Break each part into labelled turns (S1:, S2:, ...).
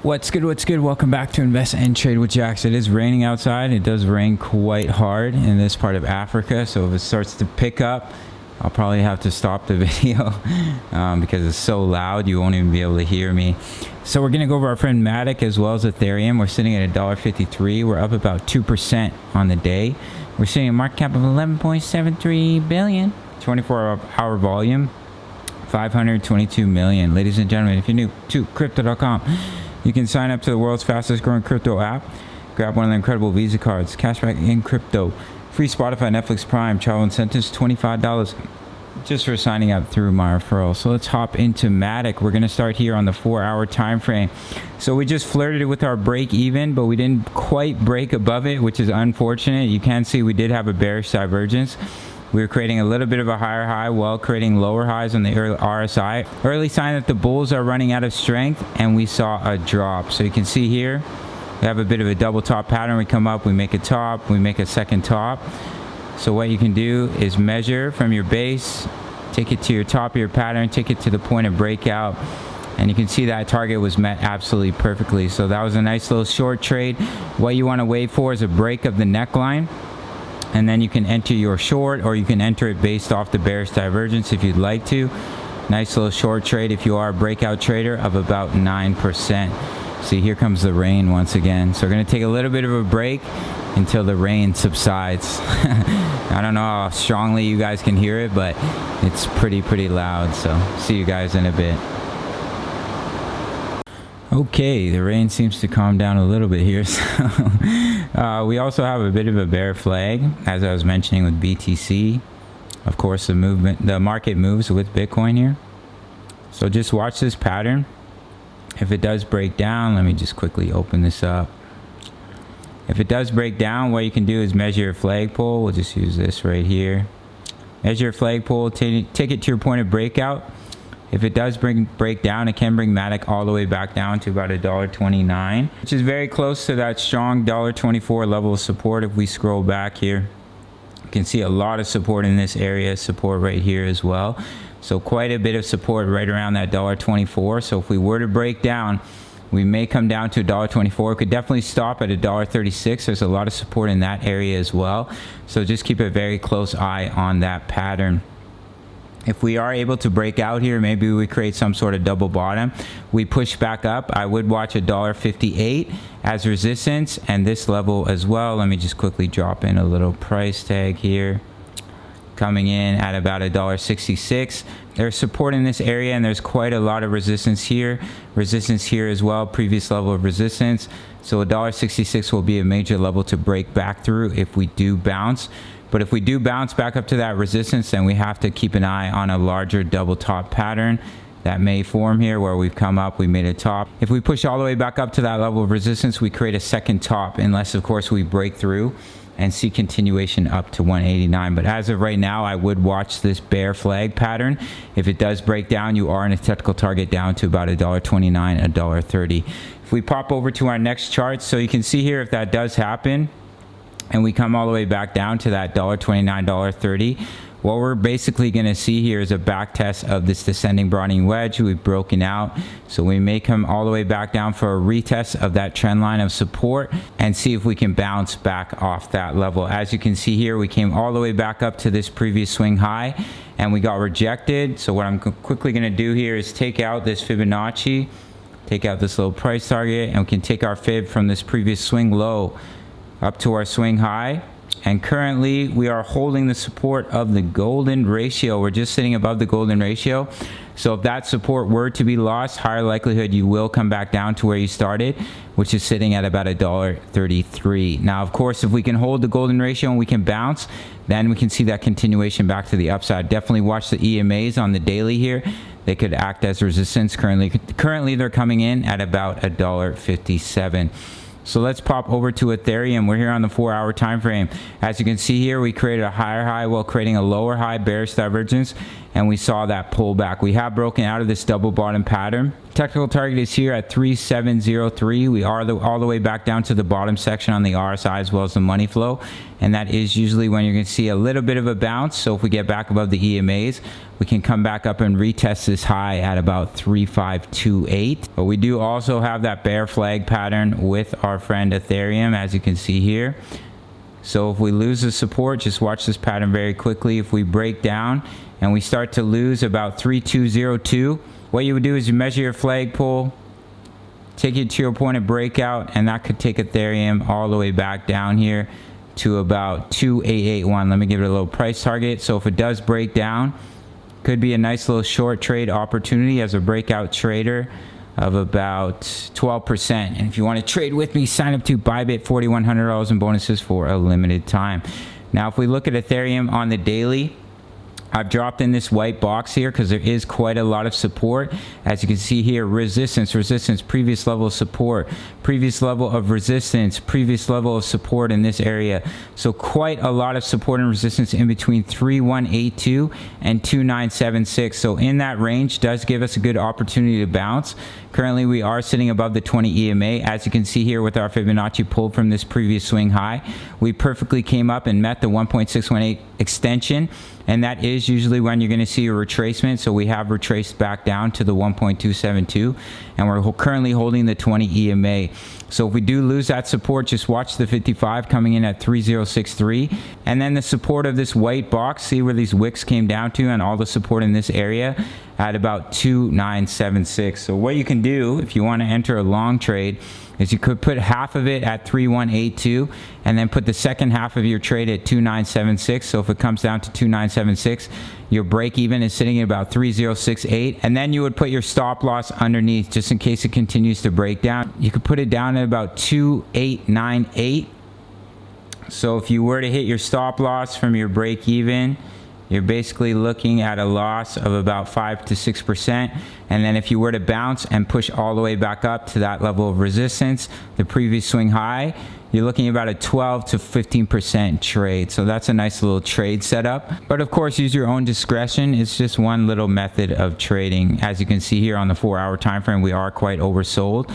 S1: What's good? What's good? Welcome back to Invest and Trade with Jax. It is raining outside. It does rain quite hard in this part of Africa. So if it starts to pick up, I'll probably have to stop the video because it's so loud you won't even be able to hear me. So we're going to go over our friend Matic as well as Ethereum. We're sitting at $1.53. We're up about 2% on the day. We're seeing a market cap of 11.73 billion, 24-hour volume, 522 million. Ladies and gentlemen, if you're new to crypto.com, you can sign up to the world's fastest growing crypto app. Grab one of the incredible Visa cards, cashback in crypto, free Spotify, Netflix Prime, travel incentives, $25 just for signing up through my referral. So let's hop into Matic. We're going to start here on the 4-hour time frame. So we just flirted with our break even, but we didn't quite break above it, which is unfortunate. You can see we did have a bearish divergence. We were creating a little bit of a higher high while creating lower highs on the RSI. Early sign that the bulls are running out of strength, and we saw a drop. So you can see here, we have a bit of a double top pattern. We come up, we make a top, we make a second top. So what you can do is measure from your base, take it to your top of your pattern, take it to the point of breakout. And you can see that target was met absolutely perfectly. So that was a nice little short trade. What you want to wait for is a break of the neckline. And then you can enter your short, or you can enter it based off the bearish divergence if you'd like to. Nice little short trade if you are a breakout trader of about 9%. See, here comes the rain once again. So we're going to take a little bit of a break until the rain subsides. I don't know how strongly you guys can hear it, but it's pretty loud. So see you guys in a bit. Okay, the rain seems to calm down a little bit here. So we also have a bit of a bear flag, as I was mentioning with BTC. Of course, the market moves with Bitcoin here. So just watch this pattern. If it does break down, let me just quickly open this up. If it does break down, what you can do is measure your flagpole. We'll just use this right here. Measure your flagpole, take it to your point of breakout. If it does break down, it can bring Matic all the way back down to about $1.29, which is very close to that strong $1.24 level of support. If we scroll back here, you can see a lot of support in this area, support right here as well. So quite a bit of support right around that $1.24. So if we were to break down, we may come down to $1.24. It could definitely stop at $1.36. There's a lot of support in that area as well. So just keep a very close eye on that pattern. If we are able to break out here, maybe we create some sort of double bottom. We push back up. I would watch $1.58 as resistance, and this level as well. Let me just quickly drop in a little price tag here. Coming in at about $1.66. There's support in this area, and there's quite a lot of resistance here. Resistance here as well, previous level of resistance. So $1.66 will be a major level to break back through if we do bounce. But if we do bounce back up to that resistance, then we have to keep an eye on a larger double top pattern that may form here, where we've come up, we made a top. If we push all the way back up to that level of resistance, we create a second top, unless of course we break through and see continuation up to 189. But as of right now, I would watch this bear flag pattern. If it does break down, you are in a technical target down to about $1.29, $1.30. If we pop over to our next chart, so you can see here, if that does happen and we come all the way back down to that $1.29, $1.30, what we're basically going to see here is a back test of this descending broadening wedge. We've broken out, so we may come all the way back down for a retest of that trend line of support and see if we can bounce back off that level. As you can see here, we came all the way back up to this previous swing high and we got rejected. So what I'm quickly going to do here is take out this Fibonacci, take out this little price target, and we can take our fib from this previous swing low up to our swing high. And currently we are holding the support of the golden ratio. We're just sitting above the golden ratio. So if that support were to be lost, higher likelihood you will come back down to where you started, which is sitting at about $1.33. Now, of course, if we can hold the golden ratio and we can bounce, then we can see that continuation back to the upside. Definitely watch the EMAs on the daily here. They could act as resistance. Currently they're coming in at about $1.57. So let's pop over to Ethereum. We're here on the 4-hour time frame. As you can see here, we created a higher high while creating a lower high bearish divergence, and we saw that pullback. We have broken out of this double bottom pattern. Technical target is here at 3703. We are all the way back down to the bottom section on the RSI as well as the money flow. And that is usually when you're going to see a little bit of a bounce. So if we get back above the EMAs, we can come back up and retest this high at about 3528. But we do also have that bear flag pattern with our friend Ethereum, as you can see here. So if we lose the support, just watch this pattern very quickly. If we break down and we start to lose about 3202, what you would do is you measure your flagpole, take it to your point of breakout, and that could take Ethereum all the way back down here to about 2881. Let me give it a little price target. So if it does break down, could be a nice little short trade opportunity as a breakout trader of about 12%. And if you want to trade with me, sign up to Bybit, $4,100 in bonuses for a limited time. Now, if we look at Ethereum on the daily, I've dropped in this white box here because there is quite a lot of support. As you can see here, resistance, previous level of support, previous level of resistance, previous level of support in this area. So quite a lot of support and resistance in between 3182 and 2976. So in that range does give us a good opportunity to bounce. Currently, we are sitting above the 20 EMA. As you can see here with our Fibonacci pull from this previous swing high, we perfectly came up and met the 1.618 extension. And that is usually when you're going to see a retracement. So we have retraced back down to the 1.272, and we're currently holding the 20 EMA. So if we do lose that support, just watch the 55 coming in at 3063. And then the support of this white box, see where these wicks came down to, and all the support in this area at about 2976. So what you can do if you want to enter a long trade is you could put half of it at 3182 and then put the second half of your trade at 2976. So if it comes down to 2976, your break even is sitting at about 3068, and then you would put your stop loss underneath just in case it continues to break down. You could put it down at about 2898. So if you were to hit your stop loss from your break even, you're basically looking at a loss of about 5 to 6%. And then if you were to bounce and push all the way back up to that level of resistance, the previous swing high, you're looking at about a 12 to 15% trade. So that's a nice little trade setup. But of course, use your own discretion. It's just one little method of trading. As you can see here on the 4-hour time frame, we are quite oversold.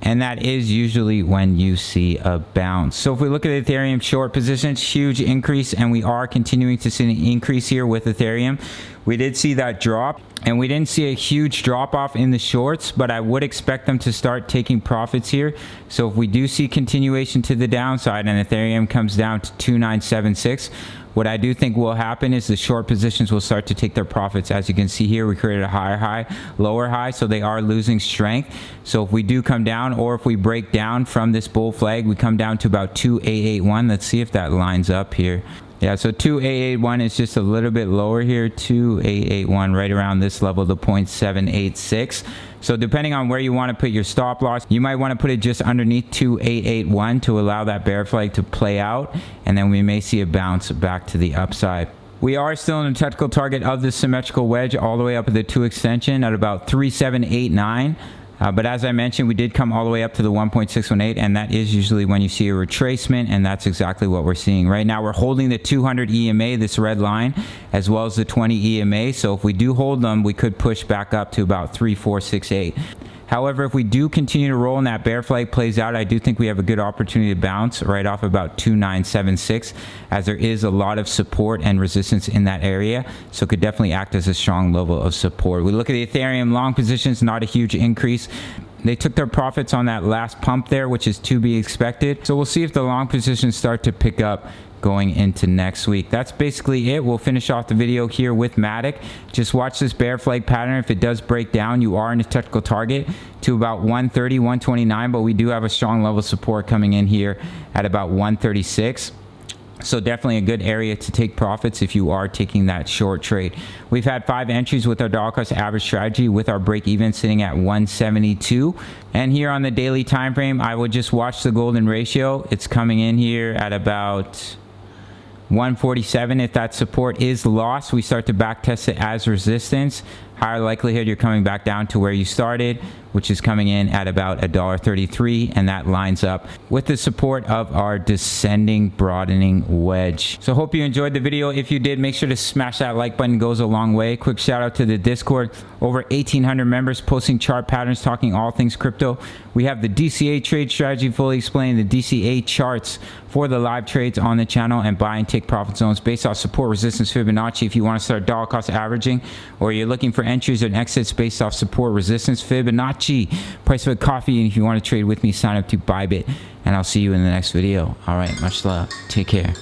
S1: And that is usually when you see a bounce. So if we look at Ethereum short positions, huge increase, and we are continuing to see an increase here with Ethereum. We did see that drop, and we didn't see a huge drop off in the shorts, but I would expect them to start taking profits here. So if we do see continuation to the downside and Ethereum comes down to 2976, what I do think will happen is the short positions will start to take their profits. As you can see here, we created a higher high, lower high, so they are losing strength. So if we do come down, or if we break down from this bull flag, we come down to about 2881. Let's see if that lines up here. Yeah, so 2881 is just a little bit lower here. 2881 right around this level, the 0.786. So depending on where you want to put your stop loss, you might want to put it just underneath 2881 to allow that bear flag to play out, and then we may see a bounce back to the upside. We are still in the technical target of the symmetrical wedge all the way up at the 2 extension at about 3789. But as I mentioned, we did come all the way up to the 1.618, and that is usually when you see a retracement, and that's exactly what we're seeing. Right now, we're holding the 200 EMA, this red line, as well as the 20 EMA. So if we do hold them, we could push back up to about 3468. However, if we do continue to roll and that bear flag plays out, I do think we have a good opportunity to bounce right off about 2976, as there is a lot of support and resistance in that area. So it could definitely act as a strong level of support. We look at the Ethereum long positions, not a huge increase. They took their profits on that last pump there, which is to be expected. So we'll see if the long positions start to pick up going into next week. That's basically it. We'll finish off the video here with Matic. Just watch this bear flag pattern. If it does break down, you are in a technical target to about 130, 129, but we do have a strong level of support coming in here at about 136. So definitely a good area to take profits if you are taking that short trade. We've had 5 entries with our dollar cost average strategy, with our break even sitting at 172. And here on the daily time frame, I would just watch the golden ratio. It's coming in here at about 147. If that support is lost, we start to back test it as resistance. Higher likelihood you're coming back down to where you started. which is coming in at about $1.33, and that lines up with the support of our descending broadening wedge. So hope you enjoyed the video. If you did, make sure to smash that like button. It goes a long way. Quick shout out to the Discord, over 1,800 members posting chart patterns, talking all things crypto. We have the DCA trade strategy fully explained, the DCA charts for the live trades on the channel, and buy and take profit zones based off support, resistance, Fibonacci if you want to start dollar cost averaging, or you're looking for entries and exits based off support, resistance, Fibonacci, price of a coffee. And if you want to trade with me, sign up to Bybit, and I'll see you in the next video. All right, much love. Take care.